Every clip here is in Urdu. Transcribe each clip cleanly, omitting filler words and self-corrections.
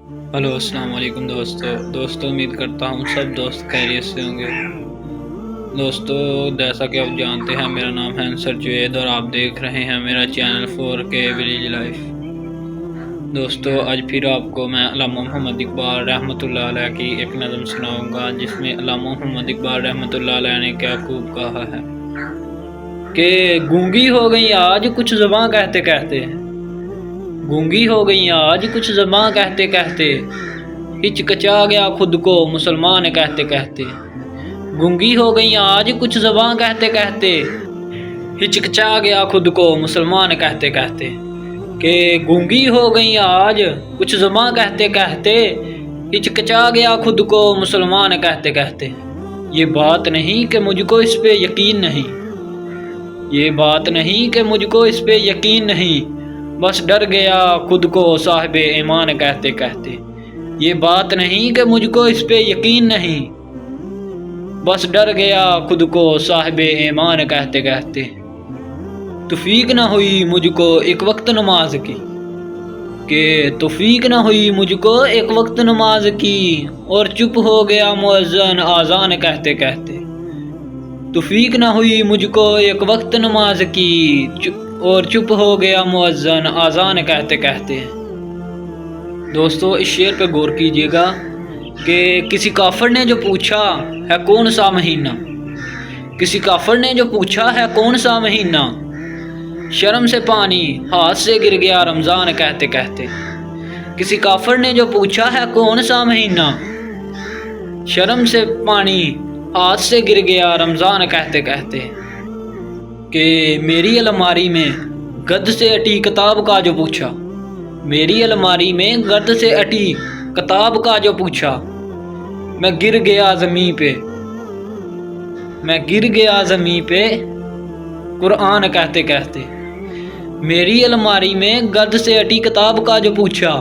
ہلو السلام علیکم دوستو امید کرتا ہوں سب دوست خیریت سے ہوں گے۔ دوستو جیسا کہ آپ جانتے ہیں میرا نام ہے انصر جوید اور آپ دیکھ رہے ہیں میرا چینل 4K ولیج لائف۔ دوستو آج پھر آپ کو میں علامہ محمد اقبال رحمۃ اللہ علیہ کی ایک نظم سناؤں گا، جس میں علامہ محمد اقبال رحمۃ اللہ علیہ نے کیا خوب کہا ہے کہ گونگی ہو گئی آج کچھ زباں کہتے کہتے، گونگی ہو گئی آج کچھ زباں کہتے کہتے، ہچکچا گیا خود کو مسلمان کہتے کہتے۔ گونگی ہو گئی آج کچھ زباں کہتے کہتے، ہچکچا گیا خود کو مسلمان کہتے کہتے، کہ گونگی ہو گئی آج کچھ زباں کہتے کہتے، ہچکچا گیا خود کو مسلمان کہتے کہتے۔ یہ بات نہیں کہ مجھ کو اس پہ یقین نہیں، یہ بات نہیں کہ مجھ کو اس پہ یقین نہیں، بس ڈر گیا خود کو صاحب ایمان کہتے کہتے۔ یہ بات نہیں کہ مجھ کو اس پہ یقین نہیں، بس ڈر گیا خود کو صاحب ایمان کہتے کہتے۔ توفیق نہ ہوئی مجھ کو ایک وقت نماز کی، کہ توفیق نہ ہوئی مجھ کو ایک وقت نماز کی، اور چپ ہو گیا مؤذن آذان کہتے کہتے۔ توفیق نہ ہوئی مجھ کو ایک وقت نماز کی، اور چپ ہو گیا مؤذن آذان کہتے کہتے۔ دوستو اس شعر پہ غور کیجیے گا کہ کسی کافر نے جو پوچھا ہے کون سا مہینہ، کسی کافر نے جو پوچھا ہے کون سا مہینہ، شرم سے پانی ہاتھ سے گر گیا رمضان کہتے کہتے۔ کسی کافر نے جو پوچھا ہے کون سا مہینہ، شرم سے پانی ہاتھ سے گر گیا رمضان کہتے کہتے، کہ میری الماری میں گرد سے اٹی کتاب کا جو پوچھا، میری الماری میں گرد سے اٹی کتاب کا جو پوچھا، میں گر گیا زمین پہ، میں گر گیا زمین پہ قرآن کہتے کہتے۔ میری الماری میں گرد سے اٹی کتاب کا جو پوچھا،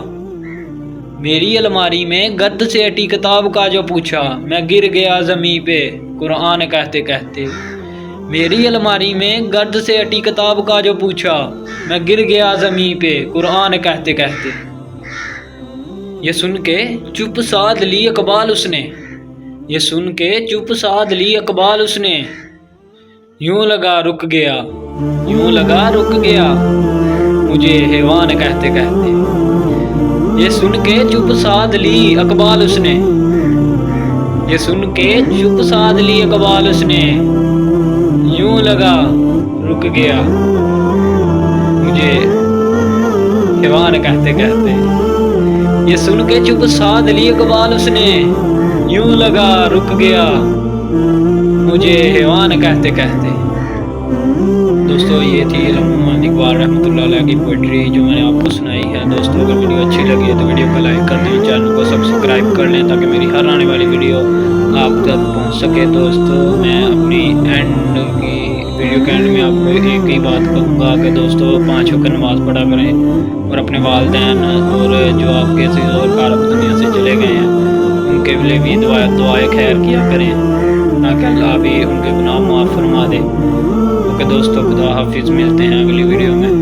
میری الماری میں گرد سے اٹی کتاب کا جو پوچھا، میں گر گیا زمین پہ قرآن کہتے کہتے۔ میری الماری میں گرد سے اٹی کتاب کا جو پوچھا، میں گر گیا زمین پہ قرآن کہتے کہتے۔ یہ سن کے چپ سادھ لی اقبال اس نے، یہ سن کے چپ سادھ لی اقبال اس نے، یوں لگا رک گیا، یوں لگا رک گیا مجھے حیوان کہتے کہتے۔ یہ سن کے چپ سادھ لی اقبال اس نے، یہ سن کے چپ سادھ لی اقبال اس نے، یوں لگا رک گیا مجھے حیوان کہتے کہتے۔ یہ سن کے چپ سادھ لی اقبال اس نے، یوں لگا رک گیا مجھے حیوان کہتے کہتے۔ دوستو یہ تھی علامہ محمد اقبال رحمۃ اللہ علیہ کی پوئٹری جو میں نے آپ کو سنائی ہے۔ دوستو اگر ویڈیو اچھی لگی ہے تو ویڈیو کو لائک کر دیں، چینل کو سبسکرائب کر لیں تاکہ میری ہر آنے والی ویڈیو آپ تک پہنچ سکے۔ دوستو میں اپنی ویڈیو کے اینڈ میں آپ کو ایک ہی بات کہوں گا کہ دوستو 5 وقت نماز پڑھا کریں، اور اپنے والدین اور جو آپ کے کارب دنیا سے چلے گئے ہیں ان کے لیے بھی دعائیں خیر کیا کریں تاکہ اللہ بھی ان کے گناہ معاف فرما دے۔ اوکے دوستو، خدا حافظ، ملتے ہیں اگلی ویڈیو میں۔